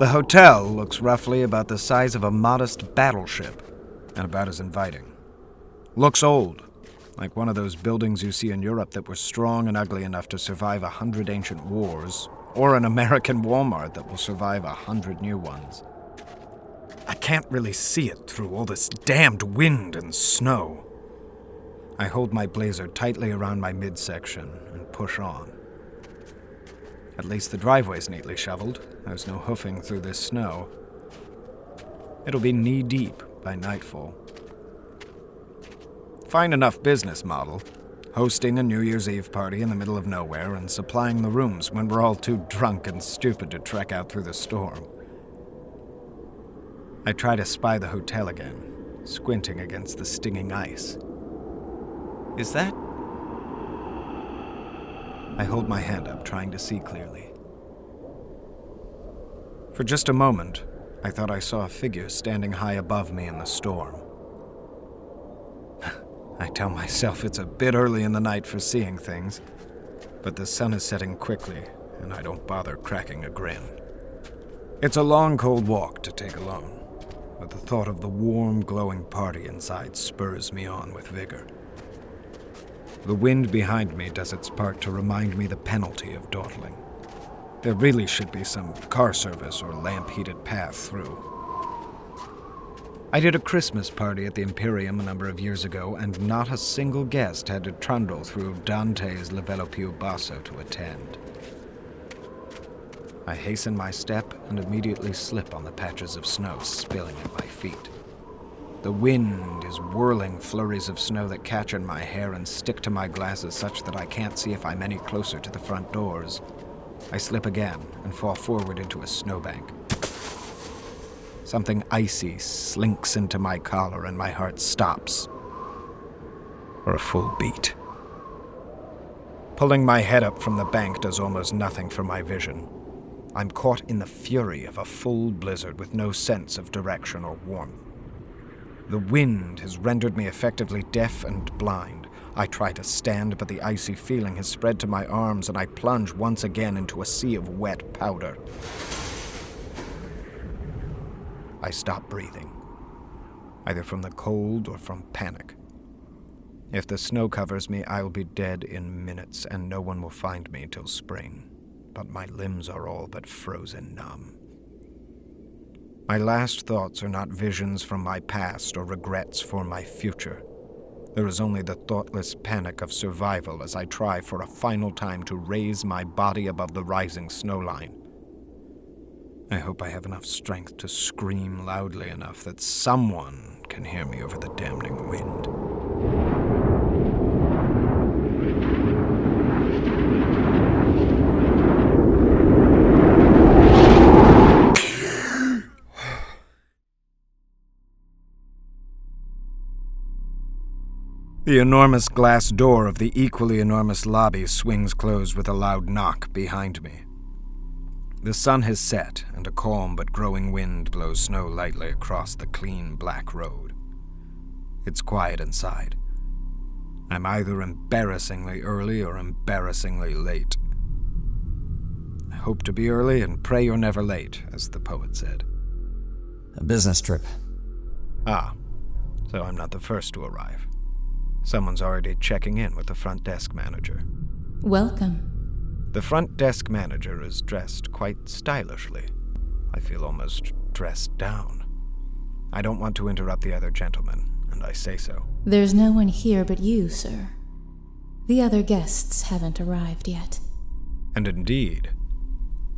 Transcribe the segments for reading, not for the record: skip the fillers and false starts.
The hotel looks roughly about the size of a modest battleship, and about as inviting. Looks old, like one of those buildings you see in Europe that were strong and ugly enough to survive 100 ancient wars, or an American Walmart that will survive 100 new ones. I can't really see it through all this damned wind and snow. I hold my blazer tightly around my midsection and push on. At least the driveway's neatly shoveled. There's no hoofing through this snow. It'll be knee-deep by nightfall. Fine enough business model. Hosting a New Year's Eve party in the middle of nowhere and supplying the rooms when we're all too drunk and stupid to trek out through the storm. I try to spy the hotel again, squinting against the stinging ice. Is that? I hold my hand up, trying to see clearly. For just a moment, I thought I saw a figure standing high above me in the storm. I tell myself it's a bit early in the night for seeing things, but the sun is setting quickly, and I don't bother cracking a grin. It's a long, cold walk to take alone, but the thought of the warm, glowing party inside spurs me on with vigor. The wind behind me does its part to remind me the penalty of dawdling. There really should be some car service or lamp-heated path through. I did a Christmas party at the Imperium a number of years ago, and not a single guest had to trundle through Dante's Livello più basso to attend. I hasten my step and immediately slip on the patches of snow spilling at my feet. The wind is whirling flurries of snow that catch in my hair and stick to my glasses such that I can't see if I'm any closer to the front doors. I slip again and fall forward into a snowbank. Something icy slinks into my collar and my heart stops for a full beat. Pulling my head up from the bank does almost nothing for my vision. I'm caught in the fury of a full blizzard with no sense of direction or warmth. The wind has rendered me effectively deaf and blind. I try to stand, but the icy feeling has spread to my arms, and I plunge once again into a sea of wet powder. I stop breathing, either from the cold or from panic. If the snow covers me, I'll be dead in minutes, and no one will find me till spring. But my limbs are all but frozen numb. My last thoughts are not visions from my past or regrets for my future. There is only the thoughtless panic of survival as I try for a final time to raise my body above the rising snowline. I hope I have enough strength to scream loudly enough that someone can hear me over the damning wind. The enormous glass door of the equally enormous lobby swings closed with a loud knock behind me. The sun has set, and a calm but growing wind blows snow lightly across the clean black road. It's quiet inside. I'm either embarrassingly early or embarrassingly late. I hope to be early and pray you're never late, as the poet said. A business trip. Ah, so I'm not the first to arrive. Someone's already checking in with the front desk manager. Welcome. The front desk manager is dressed quite stylishly. I feel almost dressed down. I don't want to interrupt the other gentlemen, and I say so. There's no one here but you, sir. The other guests haven't arrived yet. And indeed,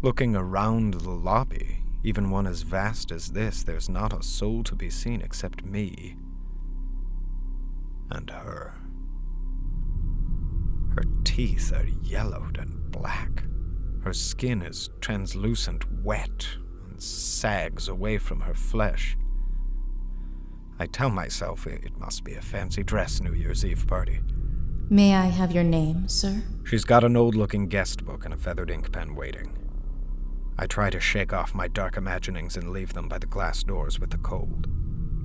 looking around the lobby, even one as vast as this, there's not a soul to be seen except me. And her. Her teeth are yellowed and black. Her skin is translucent, wet, and sags away from her flesh. I tell myself it must be a fancy dress New Year's Eve party. May I have your name, sir? She's got an old-looking guest book and a feathered ink pen waiting. I try to shake off my dark imaginings and leave them by the glass doors with the cold.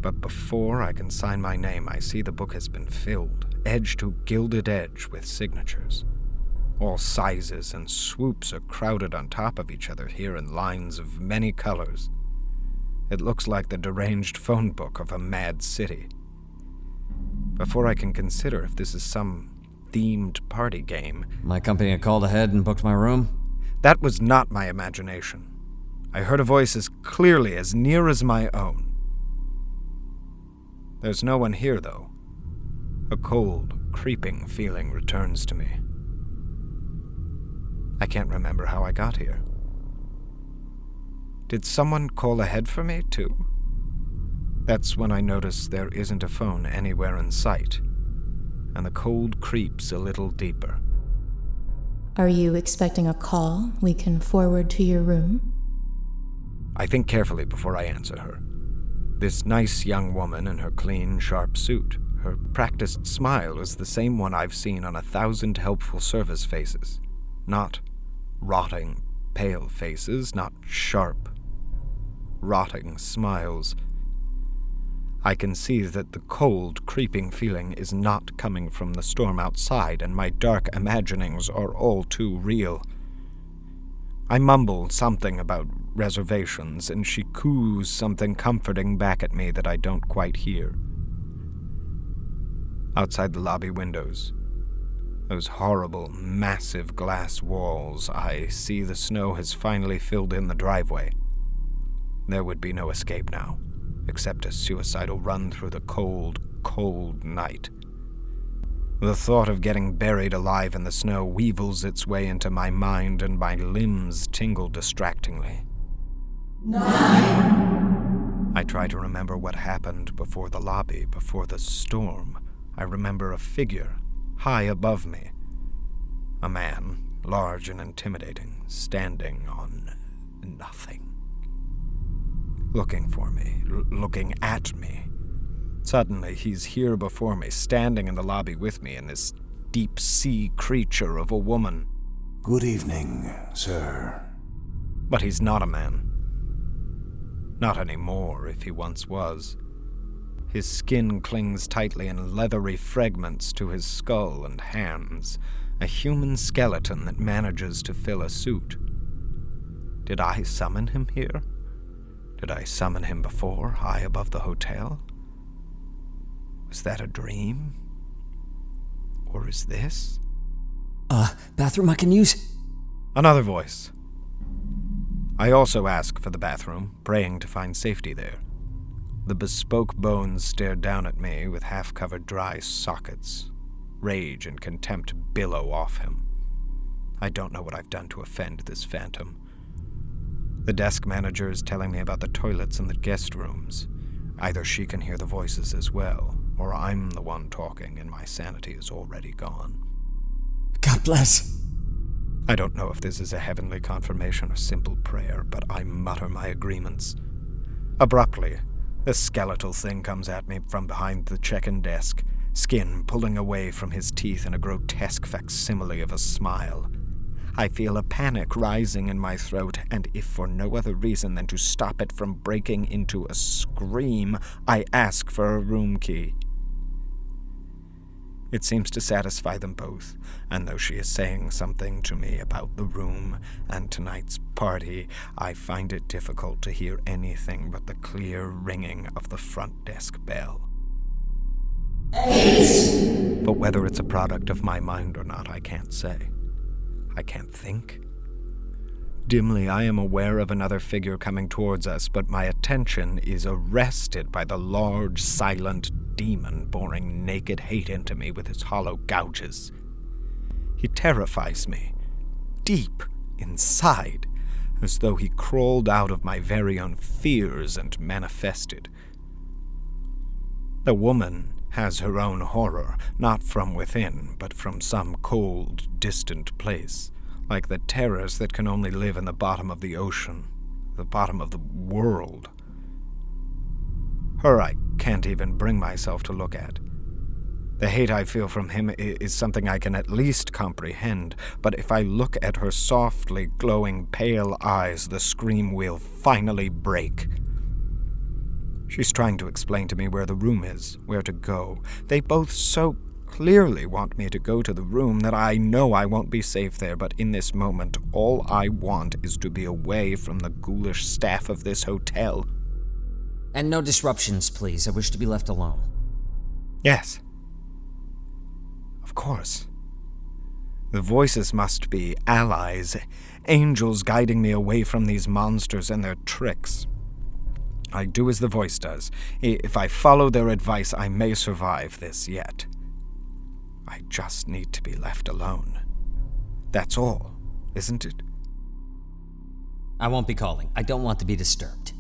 But before I can sign my name, I see the book has been filled, edge to gilded edge, with signatures. All sizes and swoops are crowded on top of each other here in lines of many colors. It looks like the deranged phone book of a mad city. Before I can consider if this is some themed party game... My company had called ahead and booked my room? That was not my imagination. I heard a voice as clearly, as near as my own. There's no one here, though. A cold, creeping feeling returns to me. I can't remember how I got here. Did someone call ahead for me, too? That's when I notice there isn't a phone anywhere in sight, and the cold creeps a little deeper. Are you expecting a call we can forward to your room? I think carefully before I answer her. This nice young woman in her clean, sharp suit, her practiced smile is the same one I've seen on 1,000 helpful service faces. Not rotting, pale faces, not sharp, rotting smiles. I can see that the cold, creeping feeling is not coming from the storm outside, and my dark imaginings are all too real. I mumble something about reservations, and she coos something comforting back at me that I don't quite hear. Outside the lobby windows, those horrible, massive glass walls, I see the snow has finally filled in the driveway. There would be no escape now, except a suicidal run through the cold, cold night. The thought of getting buried alive in the snow weevils its way into my mind, and my limbs tingle distractingly. 9. I try to remember what happened before the lobby, before the storm. I remember a figure high above me. A man, large and intimidating, standing on nothing. Looking for me, looking at me. Suddenly, he's here before me, standing in the lobby with me, in this deep-sea creature of a woman. Good evening, sir. But he's not a man. Not anymore, if he once was. His skin clings tightly in leathery fragments to his skull and hands, a human skeleton that manages to fill a suit. Did I summon him here? Did I summon him before, high above the hotel? Was that a dream? Or is this? Bathroom I can use? Another voice. I also ask for the bathroom, praying to find safety there. The bespoke bones stare down at me with half-covered dry sockets. Rage and contempt billow off him. I don't know what I've done to offend this phantom. The desk manager is telling me about the toilets in the guest rooms. Either she can hear the voices as well, or I'm the one talking and my sanity is already gone. God bless. I don't know if this is a heavenly confirmation or simple prayer, but I mutter my agreements. Abruptly, the skeletal thing comes at me from behind the check-in desk, skin pulling away from his teeth in a grotesque facsimile of a smile. I feel a panic rising in my throat, and if for no other reason than to stop it from breaking into a scream, I ask for a room key. It seems to satisfy them both, and though she is saying something to me about the room and tonight's party, I find it difficult to hear anything but the clear ringing of the front desk bell. 8. But whether it's a product of my mind or not, I can't say. I can't think. Dimly, I am aware of another figure coming towards us, but my attention is arrested by the large, silent demon boring naked hate into me with his hollow gouges. He terrifies me, deep inside, as though he crawled out of my very own fears and manifested. The woman has her own horror, not from within, but from some cold, distant place, like the terrors that can only live in the bottom of the ocean, the bottom of the world. Her I can't even bring myself to look at. The hate I feel from him is something I can at least comprehend, but if I look at her softly glowing pale eyes, the scream will finally break. She's trying to explain to me where the room is, where to go. They both so clearly want me to go to the room, that I know I won't be safe there, but in this moment, all I want is to be away from the ghoulish staff of this hotel. And no disruptions, please. I wish to be left alone. Yes. Of course. The voices must be allies, angels guiding me away from these monsters and their tricks. I do as the voice does. If I follow their advice, I may survive this yet. I just need to be left alone. That's all, isn't it? I won't be calling. I don't want to be disturbed.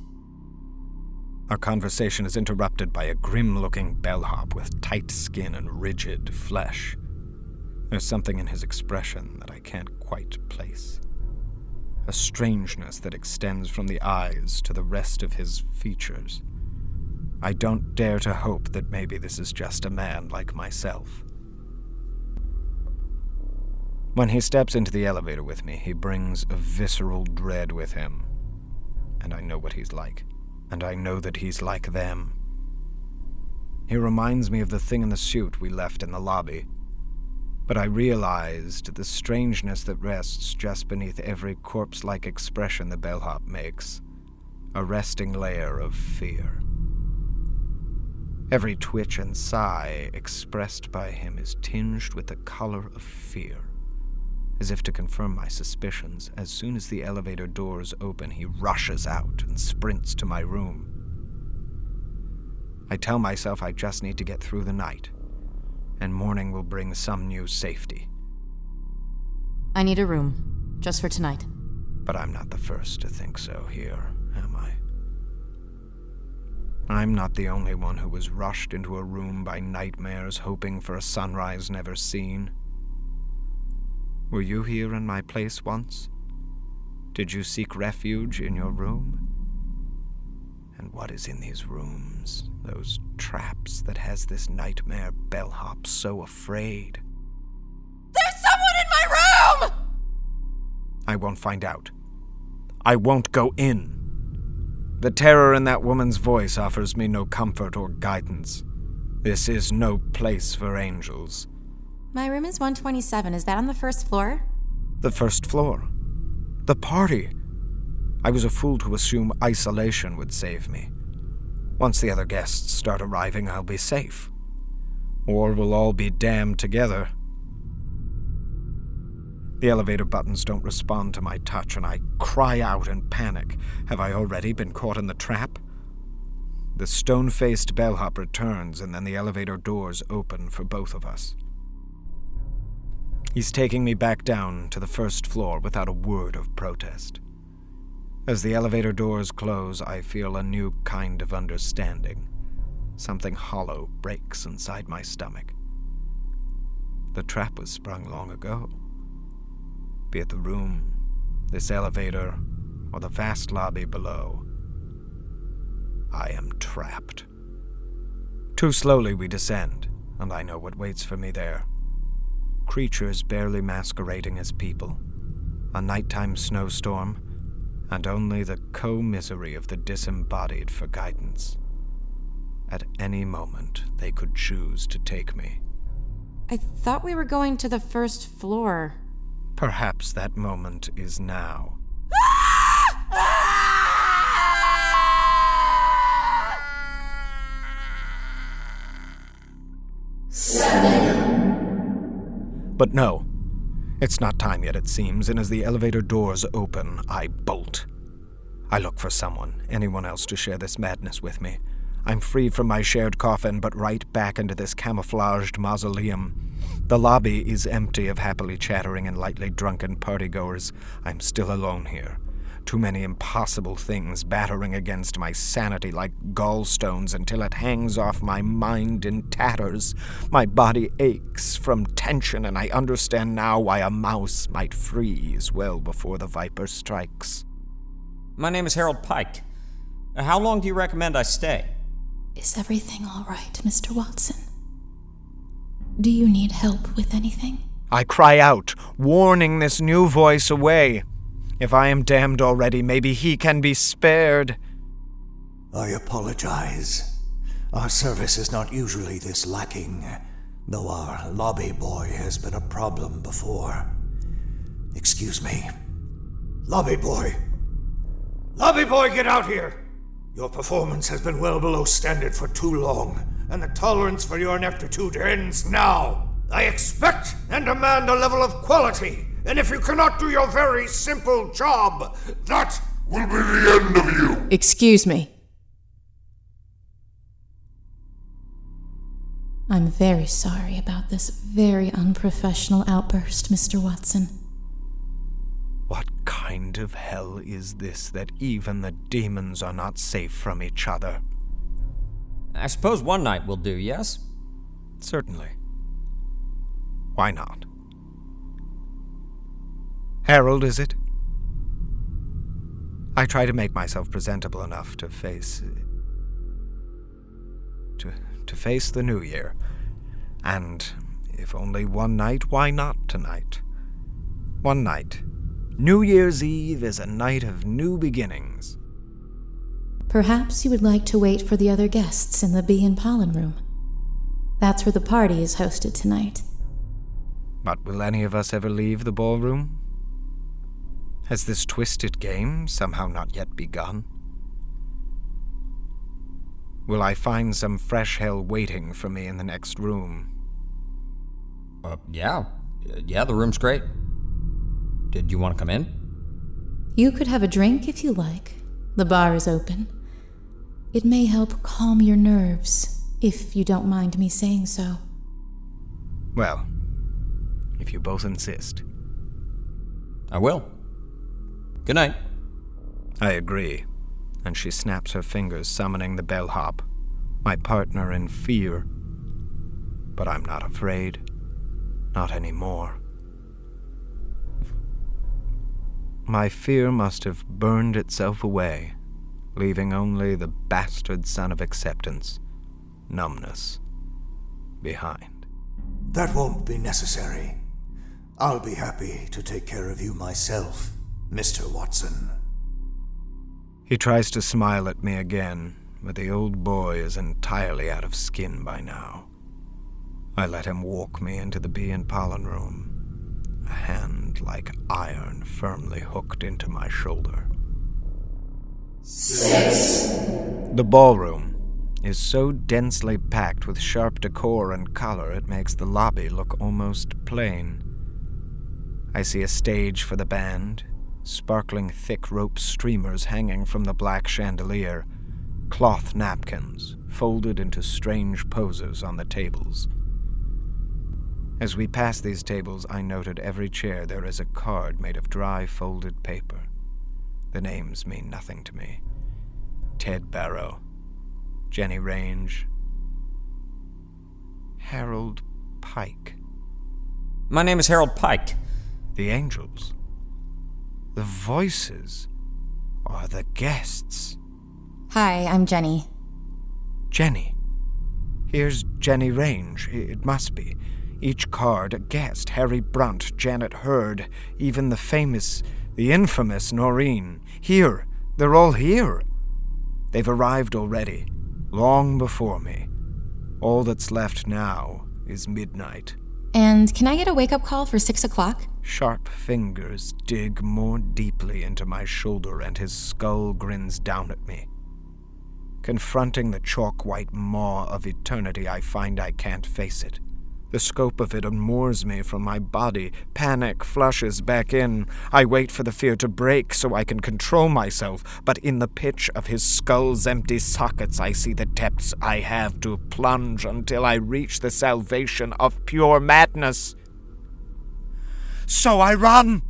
Our conversation is interrupted by a grim-looking bellhop with tight skin and rigid flesh. There's something in his expression that I can't quite place. A strangeness that extends from the eyes to the rest of his features. I don't dare to hope that maybe this is just a man like myself. When he steps into the elevator with me, he brings a visceral dread with him. And I know what he's like. And I know that he's like them. He reminds me of the thing in the suit we left in the lobby. But I realized the strangeness that rests just beneath every corpse-like expression the bellhop makes. A resting layer of fear. Every twitch and sigh expressed by him is tinged with the color of fear. As if to confirm my suspicions, as soon as the elevator doors open, he rushes out and sprints to my room. I tell myself I just need to get through the night, and morning will bring some new safety. I need a room, just for tonight. But I'm not the first to think so here, am I? I'm not the only one who was rushed into a room by nightmares, hoping for a sunrise never seen. Were you here in my place once? Did you seek refuge in your room? And what is in these rooms, those traps that has this nightmare bellhop so afraid? There's someone in my room! I won't find out. I won't go in. The terror in that woman's voice offers me no comfort or guidance. This is no place for angels. My room is 127. Is that on the first floor? The first floor. The party. I was a fool to assume isolation would save me. Once the other guests start arriving, I'll be safe. Or we'll all be damned together. The elevator buttons don't respond to my touch, and I cry out in panic. Have I already been caught in the trap? The stone-faced bellhop returns, and then the elevator doors open for both of us. He's taking me back down to the first floor without a word of protest. As the elevator doors close, I feel a new kind of understanding. Something hollow breaks inside my stomach. The trap was sprung long ago. Be it the room, this elevator, or the vast lobby below, I am trapped. Too slowly we descend, and I know what waits for me there. Creatures barely masquerading as people, a nighttime snowstorm, and only the co-misery of the disembodied for guidance. At any moment, they could choose to take me. I thought we were going to the first floor. Perhaps that moment is now. But no, it's not time yet, it seems, and as the elevator doors open, I bolt. I look for someone, anyone else to share this madness with me. I'm free from my shared coffin, but right back into this camouflaged mausoleum. The lobby is empty of happily chattering and lightly drunken partygoers. I'm still alone here. Too many impossible things battering against my sanity like gallstones until it hangs off my mind in tatters. My body aches from tension, and I understand now why a mouse might freeze well before the viper strikes. My name is Harold Pike. How long do you recommend I stay? Is everything all right, Mr. Watson? Do you need help with anything? I cry out, warning this new voice away. If I am damned already, maybe he can be spared. I apologize. Our service is not usually this lacking. though our lobby boy has been a problem before. Excuse me. Lobby boy! Lobby boy, get out here! Your performance has been well below standard for too long, and the tolerance for your ineptitude ends now. I expect and demand a level of quality, and if you cannot do your very simple job, that will be the end of you! Excuse me. I'm very sorry about this very unprofessional outburst, Mr. Watson. What kind of hell is this that even the demons are not safe from each other? I suppose one night will do, yes? Certainly. Why not? Harold, is it? I try to make myself presentable enough to face... to face the new year. And if only one night, why not tonight? One night. New Year's Eve is a night of new beginnings. Perhaps you would like to wait for the other guests in the bee and pollen room. That's where the party is hosted tonight. But will any of us ever leave the ballroom? Has this twisted game somehow not yet begun? Will I find some fresh hell waiting for me in the next room? Yeah, the room's great. Did you want to come in? You could have a drink if you like. The bar is open. It may help calm your nerves, if you don't mind me saying so. Well, if you both insist. I will. Good night. I agree, and she snaps her fingers, summoning the bellhop, my partner in fear. But I'm not afraid. Not anymore. My fear must have burned itself away, leaving only the bastard son of acceptance, numbness, behind. That won't be necessary. I'll be happy to take care of you myself, Mr. Watson. He tries to smile at me again, but the old boy is entirely out of skin by now. I let him walk me into the bee and pollen room, a hand like iron firmly hooked into my shoulder. 6. The ballroom is so densely packed with sharp decor and color it makes the lobby look almost plain. I see a stage for the band, sparkling thick rope streamers hanging from the black chandelier, cloth napkins folded into strange poses on the tables. As we pass these tables, I note at every chair there is a card made of dry folded paper. The names mean nothing to me. Ted Barrow, Jenny Range, Harold Pike. My name is Harold Pike. The angels. The voices are the guests. Hi, I'm Jenny. Jenny. Here's Jenny Range. It must be. Each card a guest. Harry Brunt, Janet Hurd, even the infamous Noreen. Here. They're all here. They've arrived already, long before me. All that's left now is midnight. And can I get a wake-up call for 6 o'clock? Sharp fingers dig more deeply into my shoulder and his skull grins down at me. Confronting the chalk-white maw of eternity, I find I can't face it. The scope of it unmoors me from my body. Panic flushes back in. I wait for the fear to break so I can control myself, but in the pitch of his skull's empty sockets I see the depths I have to plunge until I reach the salvation of pure madness. So I run!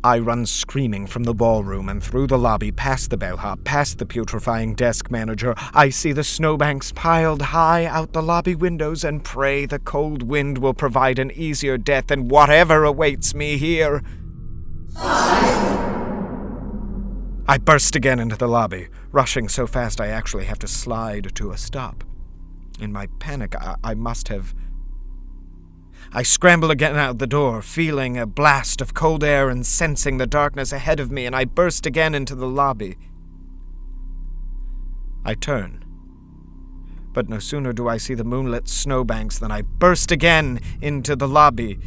I run screaming from the ballroom and through the lobby, past the bellhop, past the putrefying desk manager. I see the snowbanks piled high out the lobby windows and pray the cold wind will provide an easier death than whatever awaits me here. 5. I burst again into the lobby, rushing so fast I actually have to slide to a stop. In my panic, I scramble again out the door, feeling a blast of cold air and sensing the darkness ahead of me, and I burst again into the lobby. I turn. But no sooner do I see the moonlit snowbanks than I burst again into the lobby.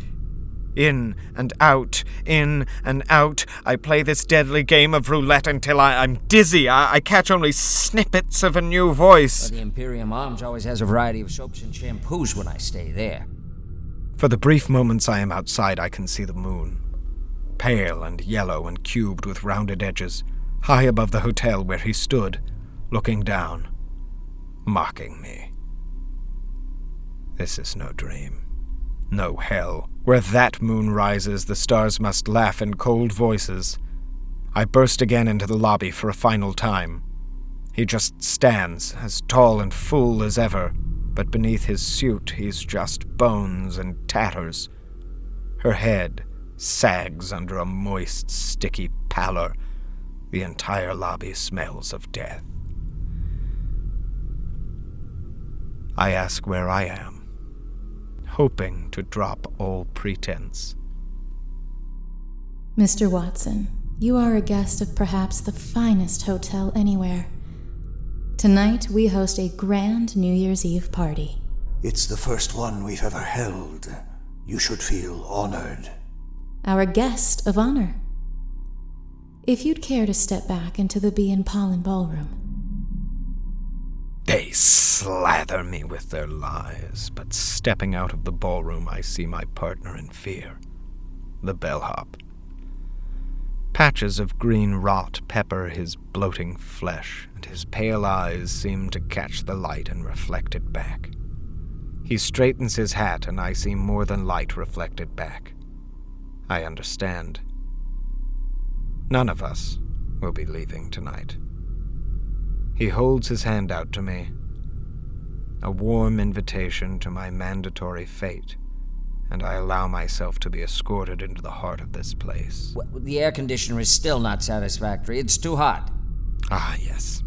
In and out, in and out. I play this deadly game of roulette until I'm dizzy. I catch only snippets of a new voice. The Imperium Arms always has a variety of soaps and shampoos when I stay there. For the brief moments I am outside, I can see the moon. Pale and yellow and cubed with rounded edges, high above the hotel where he stood, looking down, mocking me. This is no dream. No hell. Where that moon rises, the stars must laugh in cold voices. I burst again into the lobby for a final time. He just stands, as tall and full as ever, but beneath his suit he's just bones and tatters. Her head sags under a moist, sticky pallor. The entire lobby smells of death. I ask where I am, hoping to drop all pretense. Mr. Watson, you are a guest of perhaps the finest hotel anywhere. Tonight, we host a grand New Year's Eve party. It's the first one we've ever held. You should feel honored. Our guest of honor. If you'd care to step back into the Bee and Pollen ballroom. They slather me with their lies, but stepping out of the ballroom, I see my partner in fear, the bellhop. Patches of green rot pepper his bloating flesh, and his pale eyes seem to catch the light and reflect it back. He straightens his hat, and I see more than light reflected back. I understand. None of us will be leaving tonight. He holds his hand out to me, a warm invitation to my mandatory fate, and I allow myself to be escorted into the heart of this place. Well, the air conditioner is still not satisfactory. It's too hot. Ah, yes.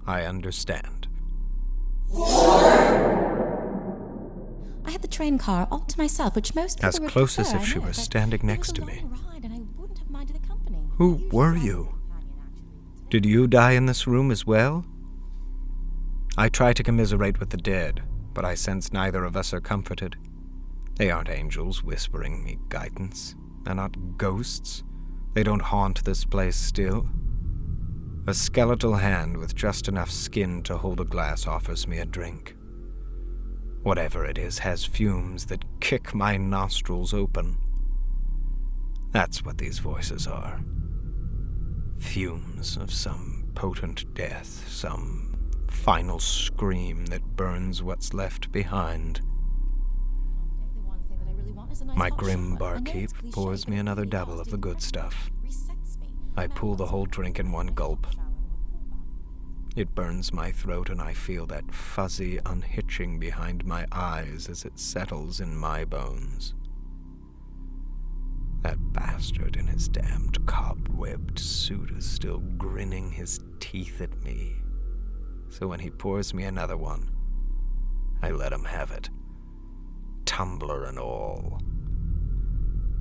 I understand. I had the train car all to myself, which most people As would close as prefer, if she I know, was but standing it next was a to me. long ride, and I wouldn't have minded the company. Who were you? Did you die in this room as well? I try to commiserate with the dead, but I sense neither of us are comforted. They aren't angels whispering me guidance. They're not ghosts. They don't haunt this place still. A skeletal hand with just enough skin to hold a glass offers me a drink. Whatever it is has fumes that kick my nostrils open. That's what these voices are. Fumes of some potent death, some final scream that burns what's left behind. My grim barkeep pours me another double of the good stuff. I pull the whole drink in one gulp. It burns my throat, and I feel that fuzzy unhitching behind my eyes as it settles in my bones. That bastard in his damned cobwebbed suit is still grinning his teeth at me. So when he pours me another one, I let him have it, tumbler and all.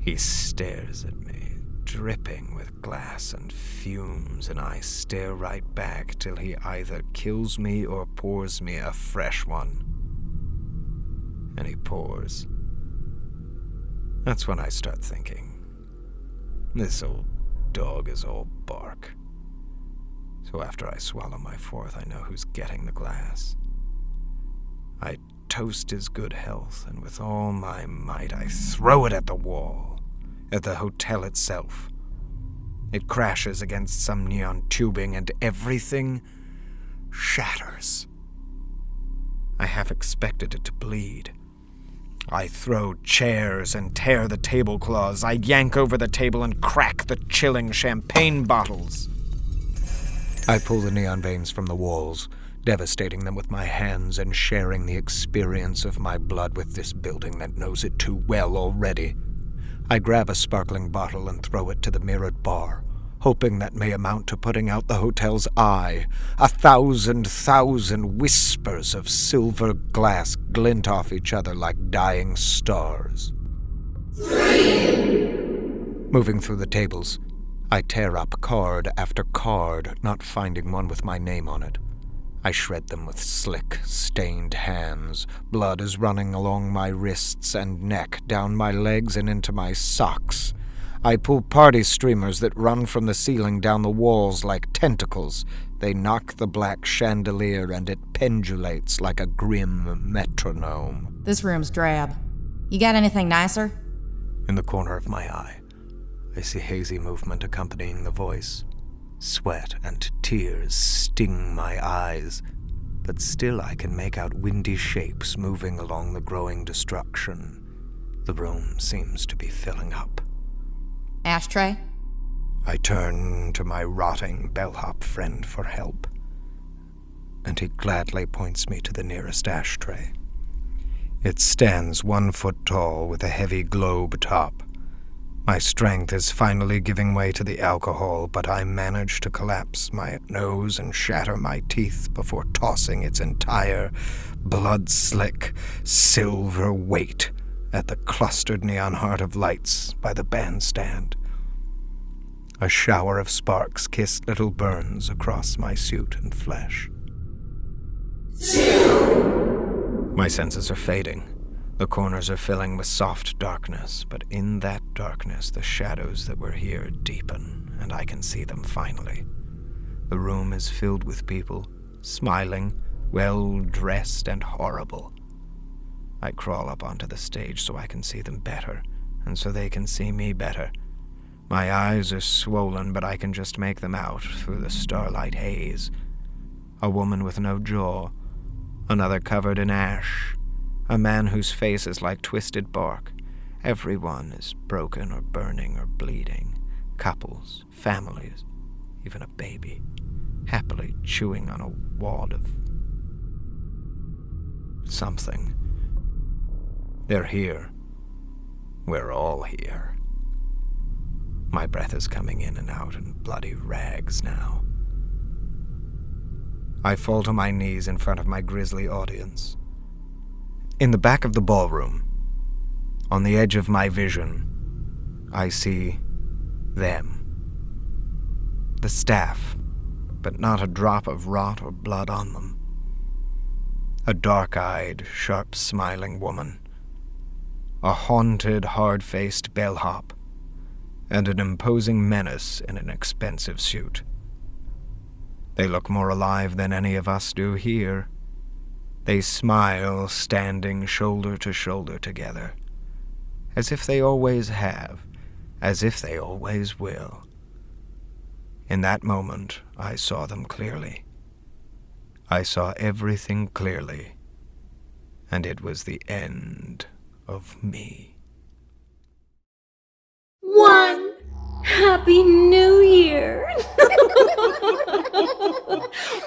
He stares at me, dripping with glass and fumes, and I stare right back till he either kills me or pours me a fresh one. And he pours. That's when I start thinking, this old dog is all bark. So after I swallow my fourth, I know who's getting the glass. I toast his good health, and with all my might I throw it at the wall, at the hotel itself. It crashes against some neon tubing, and everything shatters. I half expected it to bleed. I throw chairs and tear the tablecloths. I yank over the table and crack the chilling champagne bottles. I pull the neon veins from the walls, devastating them with my hands and sharing the experience of my blood with this building that knows it too well already. I grab a sparkling bottle and throw it to the mirrored bar, hoping that may amount to putting out the hotel's eye. 1,000 whispers of silver glass glint off each other like dying stars. 3. Moving through the tables, I tear up card after card, not finding one with my name on it. I shred them with slick, stained hands. Blood is running along my wrists and neck, down my legs and into my socks. I pull party streamers that run from the ceiling down the walls like tentacles. They knock the black chandelier and it pendulates like a grim metronome. This room's drab. You got anything nicer? In the corner of my eye, I see hazy movement accompanying the voice. Sweat and tears sting my eyes, but still I can make out windy shapes moving along the growing destruction. The room seems to be filling up. Ashtray? I turn to my rotting bellhop friend for help, and he gladly points me to the nearest ashtray. It stands 1 foot tall with a heavy globe top. My strength is finally giving way to the alcohol, but I manage to collapse my nose and shatter my teeth before tossing its entire blood-slick silver weight at the clustered neon heart of lights by the bandstand. A shower of sparks kiss little burns across my suit and flesh. 2. My senses are fading. The corners are filling with soft darkness, but in that darkness the shadows that were here deepen, and I can see them finally. The room is filled with people, smiling, well-dressed and horrible. I crawl up onto the stage so I can see them better, and so they can see me better. My eyes are swollen, but I can just make them out through the starlight haze. A woman with no jaw, another covered in ash, a man whose face is like twisted bark. Everyone is broken or burning or bleeding. Couples, families, even a baby, happily chewing on a wad of something. They're here. We're all here. My breath is coming in and out in bloody rags now. I fall to my knees in front of my grisly audience. In the back of the ballroom, on the edge of my vision, I see them. The staff, but not a drop of rot or blood on them. A dark-eyed, sharp-smiling woman. A haunted, hard-faced bellhop. And an imposing menace in an expensive suit. They look more alive than any of us do here. They smile, standing shoulder to shoulder together, as if they always have, as if they always will. In that moment, I saw them clearly. I saw everything clearly, and it was the end of me. 1. Happy New Year!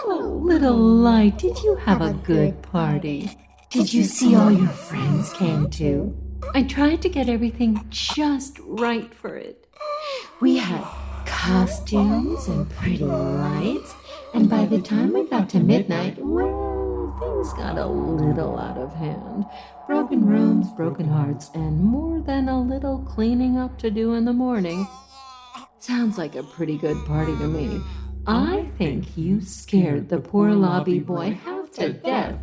Oh, little light, did you have a good party? Did you see all your friends came too? I tried to get everything just right for it. We had costumes and pretty lights, and by the time we got to midnight, well, things got a little out of hand. Broken rooms, broken hearts, and more than a little cleaning up to do in the morning. Sounds like a pretty good party to me. I think you scared the poor lobby boy half to death.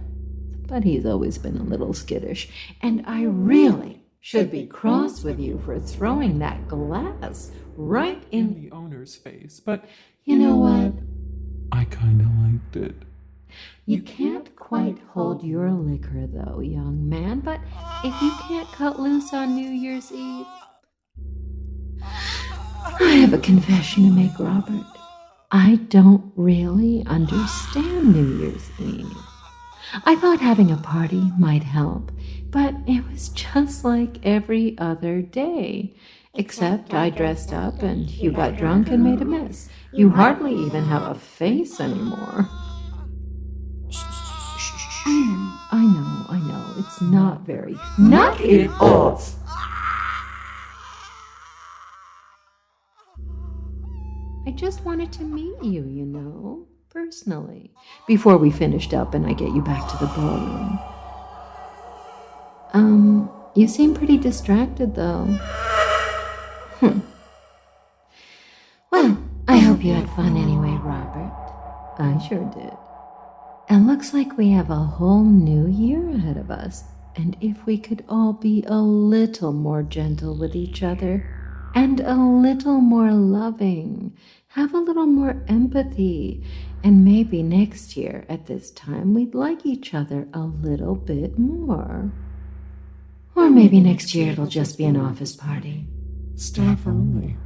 But he's always been a little skittish, and I really should be cross with you for throwing that glass right in the owner's face. But you know what? I kinda liked it. You can't quite hold your liquor, though, young man, but if you can't cut loose on New Year's Eve... I have a confession to make, Robert. I don't really understand New Year's Eve. I thought having a party might help, but it was just like every other day. Except I dressed up and you got drunk and made a mess. You hardly even have a face anymore. I know, it's not very... Knock it off! I just wanted to meet you, you know, personally, before we finished up and I get you back to the ballroom. You seem pretty distracted, though. Well, I hope you had fun anyway, Robert. I sure did. It looks like we have a whole new year ahead of us. And if we could all be a little more gentle with each other, and a little more loving, have a little more empathy, and maybe next year at this time we'd like each other a little bit more. Or maybe next year it'll just be an office party. Staff only.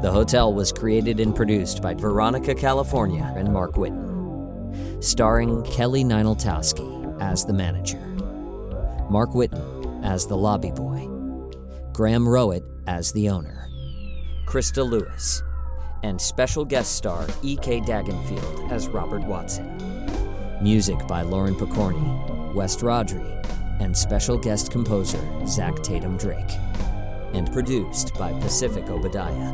The Hotel was created and produced by Veronica, California, and Mark Whitten. Starring Kelly Nienaltowski as the manager, Mark Whitten as the lobby boy, Graham Rowat as the owner, Christa Lewis, and special guest star E.K. Dagenfield as Robert Watson. Music by Lauren Picorni, West Rodri, and special guest composer Zach Tatom-Drake. And produced by Pacific Obadiah.